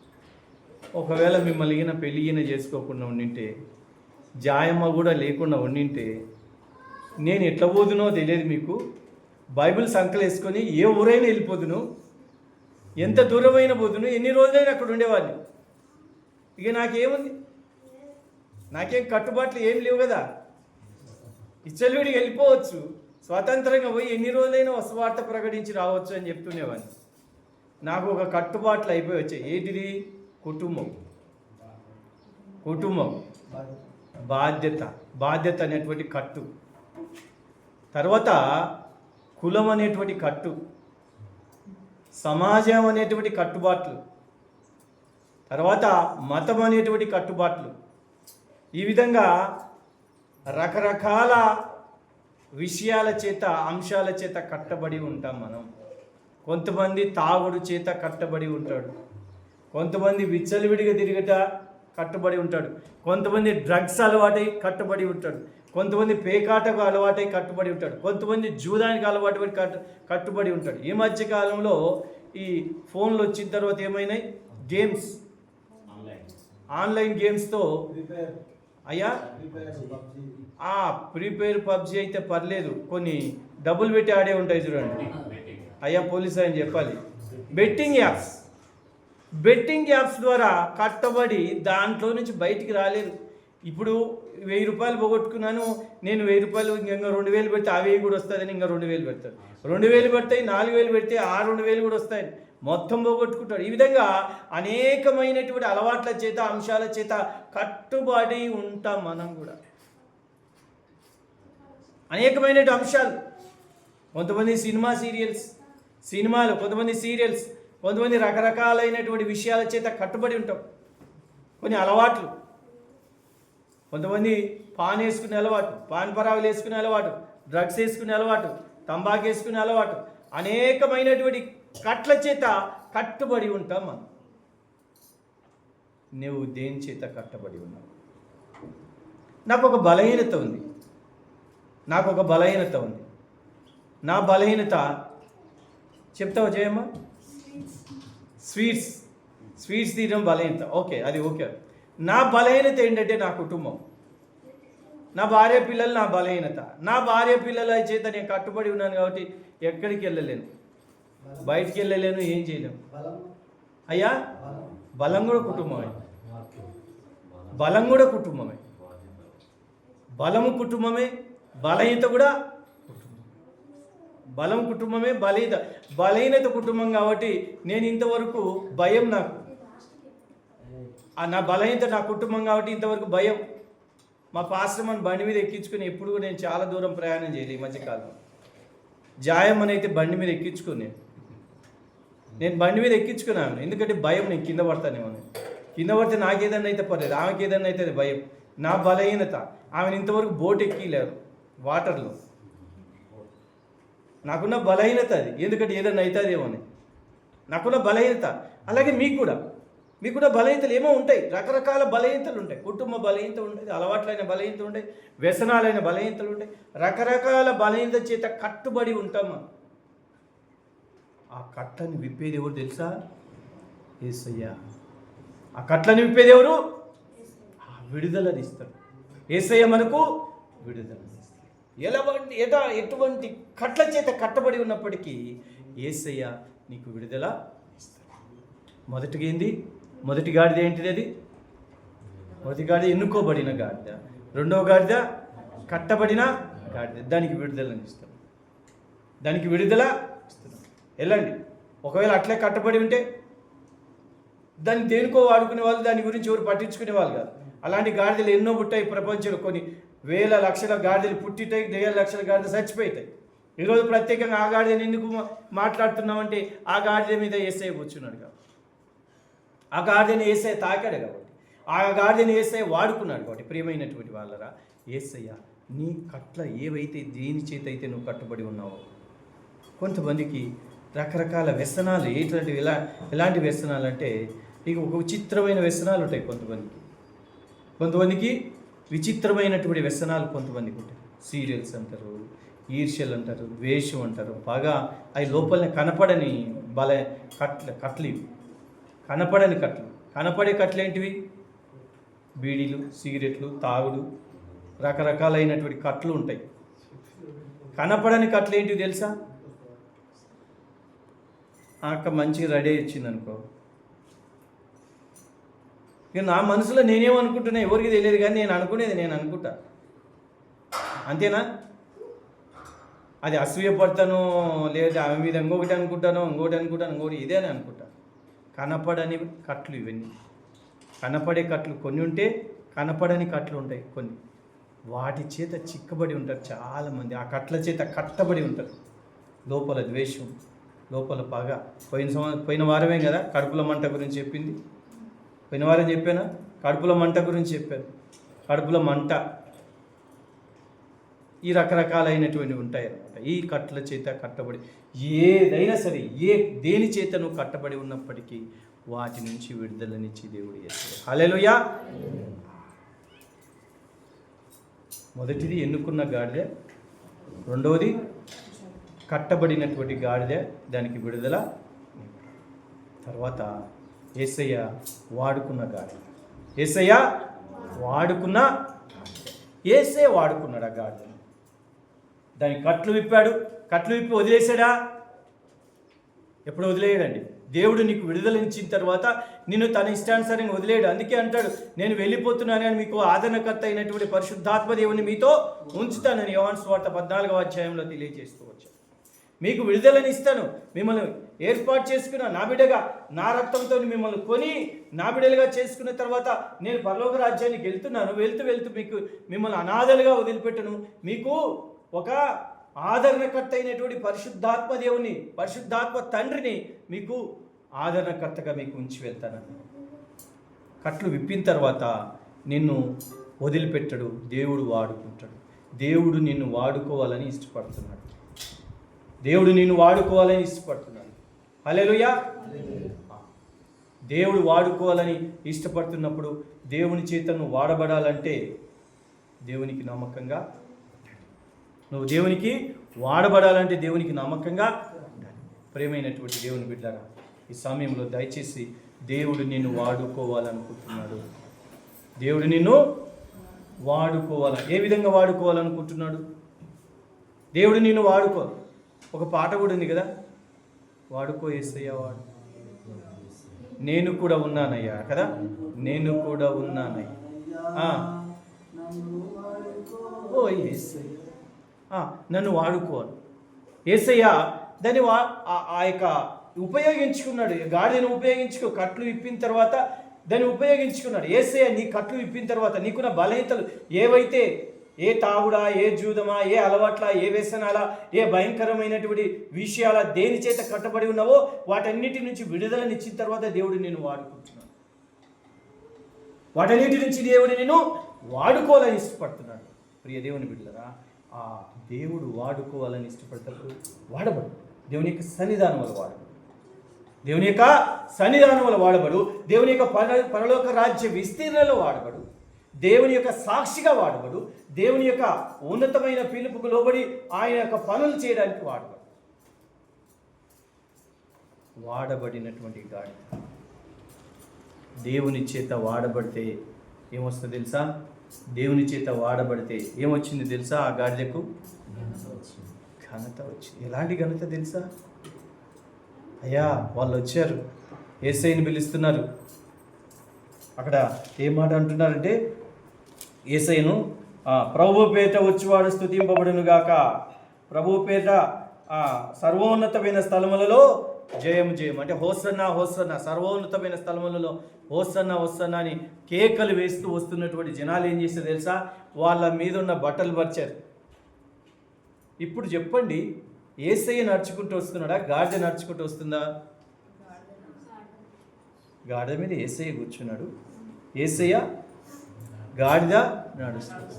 ఒకవేళ మిమ్మల్ని పెళ్ళిగిన చేసుకోకుండా ఉండింటే, జాయమ్మ కూడా లేకుండా ఉండింటే, నేను ఎట్లా పోదునో తెలియదు మీకు. బైబిల్ సంకలు వేసుకొని ఏ ఊరైనా వెళ్ళిపోదును, ఎంత దూరమైన పోదును, ఎన్ని రోజులైనా అక్కడ ఉండేవాడిని. ఇక నాకేముంది? నాకేం కట్టుబాట్లు ఏం లేవు కదా. ఇచ్చలవిడికి వెళ్ళిపోవచ్చు, స్వతంత్రంగా పోయి ఎన్ని రోజులైనా స్వార్థ ప్రకటించి రావచ్చు అని చెప్తుండేవాడిని. నాకు ఒక కట్టుబాట్లు అయిపోయి వచ్చాయి. ఏంటిది? కుటుంబం, కుటుంబం, బాధ్యత అనేటువంటి కట్టు. తర్వాత కులం అనేటువంటి కట్టు, సమాజం అనేటువంటి కట్టుబాట్లు, తర్వాత మతం అనేటువంటి కట్టుబాట్లు. ఈ విధంగా రకరకాల విషయాల చేత, అంశాల చేత కట్టబడి ఉంటాం మనం. కొంతమంది తాగుడు చేత కట్టబడి ఉంటాడు, కొంతమంది విచ్చలవిడిగా తిరిగట కట్టుబడి ఉంటాడు, కొంతమంది డ్రగ్స్ అలవాటై కట్టుబడి ఉంటాడు, కొంతమంది పేకాటకు అలవాటై కట్టుబడి ఉంటాడు, కొంతమంది జూదానికి అలవాటు పడి కట్టుబడి ఉంటాడు. ఈ మధ్య కాలంలో ఈ ఫోన్లు వచ్చిన తర్వాత ఏమైనాయి? గేమ్స్, ఆన్లైన్ గేమ్స్తో అయ్యా ఫ్రీ ఫైర్, పబ్జీ అయితే పర్లేదు, కొన్ని డబ్బులు పెట్టి ఆడే ఉంటాయి చూడండి. అయ్యా పోలీసు అని చెప్పాలి. బెట్టింగ్ యాప్స్ ద్వారా కట్టబడి దాంట్లో నుంచి బయటికి రాలేరు. ఇప్పుడు 1000 రూపాయలు పోగొట్టుకున్నాను, నేను 1000 రూపాయలు ఇంకా 2000 పెడితే ఆ 1000 కూడా వస్తుందని ఇంకా 2000 పెడతాడు, 2000 పెడతాయి, 4000 పెడితే ఆ 2000 కూడా వస్తాయి, మొత్తం పోగొట్టుకుంటాడు. ఈ విధంగా అనేకమైనటువంటి అలవాట్ల చేత, అంశాల చేత కట్టుబడి ఉంటాం మనం కూడా. అనేకమైన అంశాలు, కొంతమంది సినిమాలు, కొంతమంది సీరియల్స్, కొంతమంది రకరకాలైనటువంటి విషయాల చేత కట్టుబడి ఉంటాం. కొన్ని అలవాట్లు, కొంతమంది పాన్ వేసుకునే అలవాటు, పాన్ పరాగులు వేసుకునే అలవాటు, డ్రగ్స్ వేసుకునే అలవాటు, తంబాకు వేసుకునే అలవాటు, అనేకమైనటువంటి కట్ల చేత కట్టుబడి ఉంటాం మనం. నువ్వు దేని చేత కట్టబడి ఉన్నావు? నాకు ఒక బలహీనత ఉంది. నా బలహీనత చెప్తావా జయమ్మ? స్వీట్స్ తినడం బలహీనత. ఓకే, అది ఓకే. నా బలహీనత ఏంటంటే నా కుటుంబం, నా భార్య పిల్లలు నా బలహీనత. నా భార్య పిల్లల చేత నేను కట్టుబడి ఉన్నాను కాబట్టి ఎక్కడికి వెళ్ళలేను, బయటికి వెళ్ళలేను, ఏం చేయలేము. అయ్యా బలం కూడా కుటుంబమే, బలము కుటుంబమే, బలహీనత కూడా బలం కుటుంబమే, బలహీనత కుటుంబం. కాబట్టి నేను ఇంతవరకు భయం, నా బలహీనత నా కుటుంబం కాబట్టి ఇంతవరకు భయం. మా పాస్టర్మని బండి మీద ఎక్కించుకుని ఎప్పుడు కూడా నేను చాలా దూరం ప్రయాణం చేయలేదు. ఈ మధ్యకాలం జాయమ్మనైతే బండి మీద ఎక్కించుకుని నేను బండి మీద ఎక్కించుకున్నాను. ఎందుకంటే భయం, నేను కింద పడతానేమో. కింద పడితే నాకేదన్నా అయితే పర్లేదు, ఆమెకి ఏదన్నా అయితే భయం. నా బలహీనత, ఆమెను ఇంతవరకు బోట్ ఎక్కిలేరు వాటర్లో. నాకున్న బలహీనత అది, ఎందుకంటే ఏదన్నా అవుతుందేమో అని నాకున్న బలహీనత. అలాగే మీకు కూడా బలహీనతలు ఏమో ఉంటాయి, రకరకాల బలహీనతలు ఉంటాయి. కుటుంబ బలహీనత ఉంటుంది, అలవాట్లైన బలహీనత ఉంటాయి, వ్యసనాలైన బలహీనతలు ఉంటాయి, రకరకాల బలహీనత చేత కట్టుబడి ఉంటాం మనం. ఆ కట్లని విప్పేది ఎవరు తెలుసా? యేసయ్య. ఆ కట్లని విప్పేది ఎవరు? విడుదలని ఇస్తాడు యేసయ్య, మనకు విడుదలని ఇస్తాడు. ఎటువంటి కట్ల చేత కట్టబడి ఉన్నప్పటికీ యేసయ్య నీకు విడుదల ఇస్తాడు. మొదటిగా ఏంది? మొదటి గాడిద ఏంటిది? అది మొదటి గాడిద ఎన్నుకోబడిన గాడిద. రెండవ గాడిద కట్టబడిన గాడిద. దానికి విడుదలని ఇస్తాం, దానికి విడుదల ఇస్తున్నాం. వెళ్ళండి. ఒకవేళ అట్లే కట్టబడి ఉంటే దాన్ని దేనికో వాడుకునే వాళ్ళు, దాని గురించి ఎవరు పట్టించుకునే వాళ్ళు కాదు. అలాంటి గాడిదలు ఎన్నో పుట్టాయి ప్రపంచంలో. కొన్ని వేల లక్షల గాడిదలు పుట్టితాయి, 10 లక్షల గాడిదలు చచ్చిపోతాయి. ఈరోజు ప్రత్యేకంగా ఆ గాడిదని ఎందుకు మాట్లాడుతున్నామంటే ఆ గాడిద మీద యేసయ్య కూర్చున్నాడు కాబట్టి, ఆ గాడిదని యేసయ్య తాకాడు కాబట్టి, ఆ గాడిదని యేసయ్య వాడుకున్నాడు కాబట్టి. ప్రియమైనటువంటి వాళ్ళరా, యేసయ్య నీ కట్ల ఏవైతే దేని చేత అయితే నువ్వు కట్టుబడి ఉన్నావో, కొంతమందికి రకరకాల వ్యసనాలు ఎట్లాంటివి, ఎలాంటి వ్యసనాలు అంటే ఇక ఒక విచిత్రమైన వ్యసనాలు ఉంటాయి కొంతమందికి విచిత్రమైనటువంటి వ్యసనాలు కొంతమందికి ఉంటాయి. సీరియల్స్ అంటారు, ఈర్ష్యలు అంటారు, ద్వేషం అంటారు. బాగా అవి లోపలనే కనపడని కట్లు ఇవి, కనపడని కట్లు. కనపడే కట్లు ఏంటివి? బీడీలు, సిగరెట్లు, తాగుడు, రకరకాలైనటువంటి కట్లు ఉంటాయి. కనపడని కట్లు ఏంటివి తెలుసా? అక్క మంచిగా రెడీ వచ్చింది అనుకో, ఇక నా మనసులో నేనేమనుకుంటున్నా ఎవరికి తెలియదు, కానీ నేను అనుకునేది నేను అనుకుంటా, అంతేనా? అది అసూయపడతాను, లేదా ఆమె మీద ఇంకొకటి అనుకుంటాను, ఇంకోటి ఇదే అని అనుకుంటా. కనపడని కట్లు ఇవన్నీ. కనపడే కట్లు కొన్ని ఉంటే, కనపడని కట్లు ఉంటాయి కొన్ని. వాటి చేత చిక్కబడి ఉంటారు చాలామంది. ఆ కట్ల చేత కట్టబడి ఉంటారు. లోపల ద్వేషం, లోపల పగ. పోయిన వారమే కదా కడుపుల మంట గురించి చెప్పింది. పోయిన వారం చెప్పానా? కడుపుల మంట గురించి చెప్పాను. కడుపుల మంట, ఈ రకరకాలైనటువంటివి ఉంటాయి అన్నమాట. ఈ కట్ల చేత కట్టబడి ఏదైనా సరే, దేని చేత నువ్వు కట్టబడి ఉన్నప్పటికీ వాటి నుంచి విడుదలనిచ్చి దేవుడు చేస్తాడు. హల్లెలూయా. మొదటిది ఎన్నుకున్న గాడిద, రెండవది కట్టబడినటువంటి గాడిద, దానికి విడుదల. తర్వాత యేసయ్య వాడుకున్న గాడిద. యేసయ్య వాడుకున్నాడు ఆ గాడిదను. దానికి కట్లు విప్పాడు. కట్లు విప్పి వదిలేసాడా? ఎప్పుడు వదిలేయడండి. దేవుడు నీకు విడుదలనిచ్చిన తర్వాత నిన్ను తన ఇష్టానుసారంగా వదిలేయడు. అందుకే అంటాడు, నేను వెళ్ళిపోతున్నానని మీకు ఆదరణకర్త అయినటువంటి పరిశుద్ధాత్మ దేవుని మీతో ఉంచుతానని యోహాను సువార్త 14వ అధ్యాయంలో తెలియజేస్తూ వచ్చాను. మీకు విడుదలని ఇస్తాను, మిమ్మల్ని ఏర్పాటు చేసుకున్న నా బిడ్డగా, నా రక్తంతో మిమ్మల్ని కొని నా బిడ్డలుగా చేసుకున్న తర్వాత నేను పరలోక రాజ్యానికి వెళ్తున్నాను. వెళ్తూ మిమ్మల్ని అనాథలుగా వదిలిపెట్టను. మీకు ఒక ఆదరణకర్త అయినటువంటి పరిశుద్ధాత్మ దేవుని, పరిశుద్ధాత్మ తండ్రిని మీకు ఆదరణకర్తగా మీకు ఉంచి వెళ్తాను. కట్లు విప్పిన తర్వాత నిన్ను వదిలిపెట్టడు, దేవుడు వాడుకుంటాడు. దేవుడు నిన్ను వాడుకోవాలని ఇష్టపడుతున్నాడు. హల్లెలూయా. దేవుడు వాడుకోవాలని ఇష్టపడుతున్నప్పుడు దేవుని చేత నువ్వు వాడబడాలంటే దేవునికి నమ్మకంగా, నువ్వు దేవునికి వాడబడాలంటే దేవునికి నమ్మకంగా ఉండాలి. ప్రియమైనటువంటి దేవుని బిడ్డలారా, ఈ సమయంలో దయచేసి దేవుడు నిన్ను వాడుకోవాలనుకుంటున్నాడు. దేవుడు నిన్ను ఏ విధంగా వాడుకోవాలనుకుంటున్నాడు? దేవుడు నిన్ను ఒక పాట కూడా ఉంది కదా, వాడుకో యేసయ్య వాడు, నేను కూడా ఉన్నానయ్యా కదా, నేను కూడా ఉన్నానయ్యా, ఓ యేసయ్య నన్ను వాడుకోవాలి. యేసయ్య దాన్ని ఆ యొక్క ఉపయోగించుకున్నాడు. గాడిదను ఉపయోగించుకో, కట్లు విప్పిన తర్వాత దాన్ని ఉపయోగించుకున్నాడు. యేసయ్య నీ కట్లు విప్పిన తర్వాత నీకున్న బలహీనతలు ఏవైతే, ఏ తాగుడా, ఏ జూదమా, ఏ అలవాట్ల, ఏ వ్యసనాల, ఏ భయంకరమైనటువంటి విషయాల, దేని చేత కట్టబడి ఉన్నావో వాటన్నిటి నుంచి విడుదలనిచ్చిన తర్వాత దేవుడు నిన్ను వాడుకుంటున్నాడు. వాటన్నిటి నుంచి దేవుడు నిన్ను వాడుకోవాలని ఇష్టపడుతున్నాడు. ప్రియ దేవుని బిడ్డలారా, ఆ దేవుడు వాడుకోవాలని ఇష్టపడతాడు. వాడబడు. దేవుని యొక్క సన్నిధానం వల్ల వాడబడు. దేవుని యొక్క సన్నిధానం వల్ల వాడబడు. దేవుని యొక్క పరలోక రాజ్య విస్తీర్ణలో వాడబడు. దేవుని యొక్క సాక్షిగా వాడబడు. దేవుని యొక్క ఉన్నతమైన పిలుపుకు లోబడి ఆయన యొక్క పనులు చేయడానికి వాడబడినటువంటి గాడిద దేవుని చేత వాడబడితే ఏమొస్తుందో తెలుసా? దేవుని చేత వాడబడితే ఏమొచ్చింది తెలుసా? ఆ గాడిదకు ఘనత వచ్చింది. ఎలాంటి ఘనత తెలుసా? అయ్యా వాళ్ళు వచ్చారు, యేసయ్యని పిలుస్తున్నారు, అక్కడ ఏం మాట అంటున్నారంటే యేసయ్యను ప్రభు పేట వచ్చువాడు స్తుతింపబడును గాక, ప్రభు పేట సర్వోన్నతమైన స్థలములలో జయం జయం అంటే హోసన్నా హోసన్నా, సర్వోన్నతమైన స్థలములలో హోసన్నా హోసన్నా అని కేకలు వేస్తూ వస్తున్నటువంటి జనాలు ఏం చేస్తే తెలుసా, వాళ్ళ మీద ఉన్న బట్టలు పరిచారు. ఇప్పుడు చెప్పండి, యేసయ్య నడుచుకుంటూ వస్తున్నాడా, గాడిద నడుచుకుంటూ వస్తుందా? గాడిద మీద యేసయ్య కూర్చున్నాడు, యేసయ్య గాడిద నడుస్తుంది.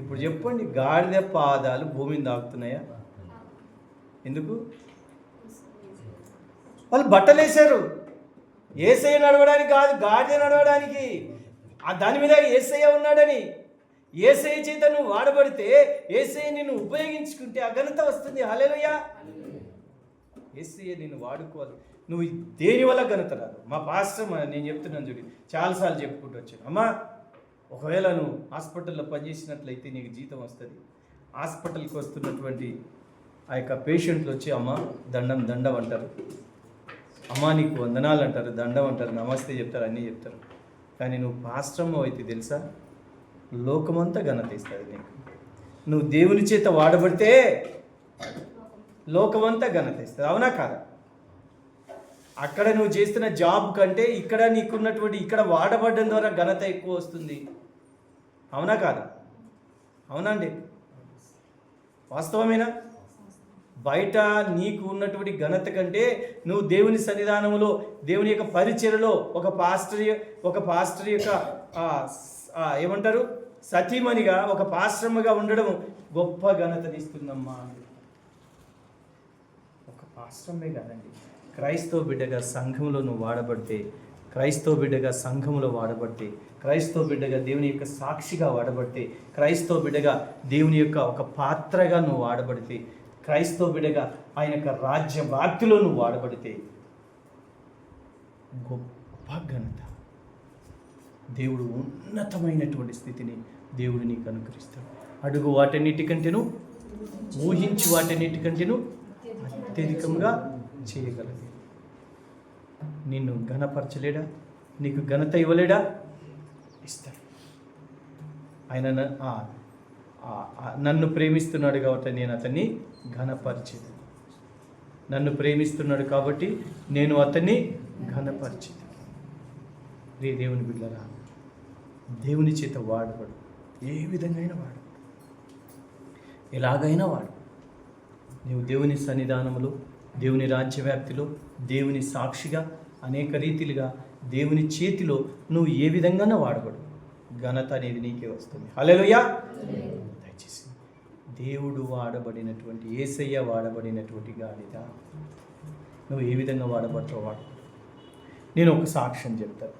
ఇప్పుడు చెప్పండి, గాడిద పాదాలు భూమిని తాకుతున్నాయా? ఎందుకు? వాళ్ళు బట్టలు వేశారు. యేసయ్య నడవడానికి కాదు, గాడిద నడవడానికి. దాని మీద యేసయ్య ఉన్నాడని. యేసయ్య చేత నువ్వు వాడబడితే, యేసయ్య నిన్ను ఉపయోగించుకుంటే ఆ ఘనత వస్తుంది. హల్లెలూయా. యేసయ్య నిన్ను వాడుకోవాలి. నువ్వు దేని వల్ల ఘనత రాదు. మా పాస్టర్ నేను చెప్తున్నాను చూడు, చాలాసార్లు చెప్పుకుంటూ వచ్చాను, అమ్మా ఒకవేళ నువ్వు హాస్పిటల్లో పనిచేసినట్లయితే నీకు జీతం వస్తుంది. హాస్పిటల్కి వస్తున్నటువంటి ఆ యొక్క పేషెంట్లు వచ్చి అమ్మ దండం అంటారు, అమ్మ నీకు వందనాలు అంటారు, దండం అంటారు, నమస్తే చెప్తారు, అన్నీ చెప్తారు. కానీ నువ్వు పాస్టర్ అయితే తెలుసా, లోకమంతా ఘనత ఇస్తుంది నీకు. నువ్వు దేవుని చేత వాడబడితే లోకమంతా ఘనత ఇస్తుంది. అవునా కాదా? అక్కడ నువ్వు చేస్తున్న జాబ్ కంటే ఇక్కడ నీకున్నటువంటి ఇక్కడ వాడబడడం ద్వారా ఘనత ఎక్కువ వస్తుంది. అవునా కాదా? అవునండి, వాస్తవమేనా? బయట నీకు ఉన్నటువంటి ఘనత కంటే నువ్వు దేవుని సన్నిధానంలో, దేవుని యొక్క పరిచర్యలో ఒక పాస్టర్ యొక్క ఏమంటారు సతీమణిగా, ఒక పాశ్రమగా ఉండడం గొప్ప ఘనతనిస్తుందమ్మా. ఒక పాశ్రమే కాదండి, క్రైస్తవ బిడ్డగా సంఘంలో నువ్వు వాడబడితే, క్రైస్తవ బిడ్డగా సంఘంలో వాడబడితే, క్రైస్తవ బిడ్డగా దేవుని యొక్క సాక్షిగా వాడబడితే, క్రైస్తవ బిడ్డగా దేవుని యొక్క ఒక పాత్రగా నువ్వు వాడబడితే, క్రైస్తవ బిడ్డగా ఆయన యొక్క రాజ్య వ్యాప్తిలో నువ్వు వాడబడితే గొప్ప ఘనత, దేవుడు ఉన్నతమైనటువంటి స్థితిని దేవుడు నీకు అనుగ్రహిస్తాడు. అడుగు వాటన్నిటికంటేను, ఊహించి వాటన్నిటికంటేను అత్యధికంగా చేయగలదు. నిన్ను ఘనపరచలేడా? నీకు ఘనత ఇవ్వలేడా? ఇస్తాడు. ఆయన నన్ను ప్రేమిస్తున్నాడు కాబట్టి నేను అతన్ని ఘనపరిచేది. నన్ను ప్రేమిస్తున్నాడు కాబట్టి నేను అతన్ని ఘనపరిచేది. రే దేవుని బిడ్డలారా, దేవుని చేత వాడబడు, ఏ విధంగా వాడు, ఎలాగైనా వాడు. నీవు దేవుని సన్నిధానంలో, దేవుని రాజ్యవ్యాప్తిలో, దేవుని సాక్షిగా, అనేక రీతిలుగా దేవుని చేతిలో నువ్వు ఏ విధంగానూ వాడబడు, ఘనత అనేది నీకే వస్తుంది. హల్లెలూయా. దయచేసి దేవుడు వాడబడినటువంటి, యేసయ్య వాడబడినటువంటి గాడిద నువ్వు ఏ విధంగా వాడబడతావు వాడు. నేను ఒక సాక్ష్యం చెప్తాను.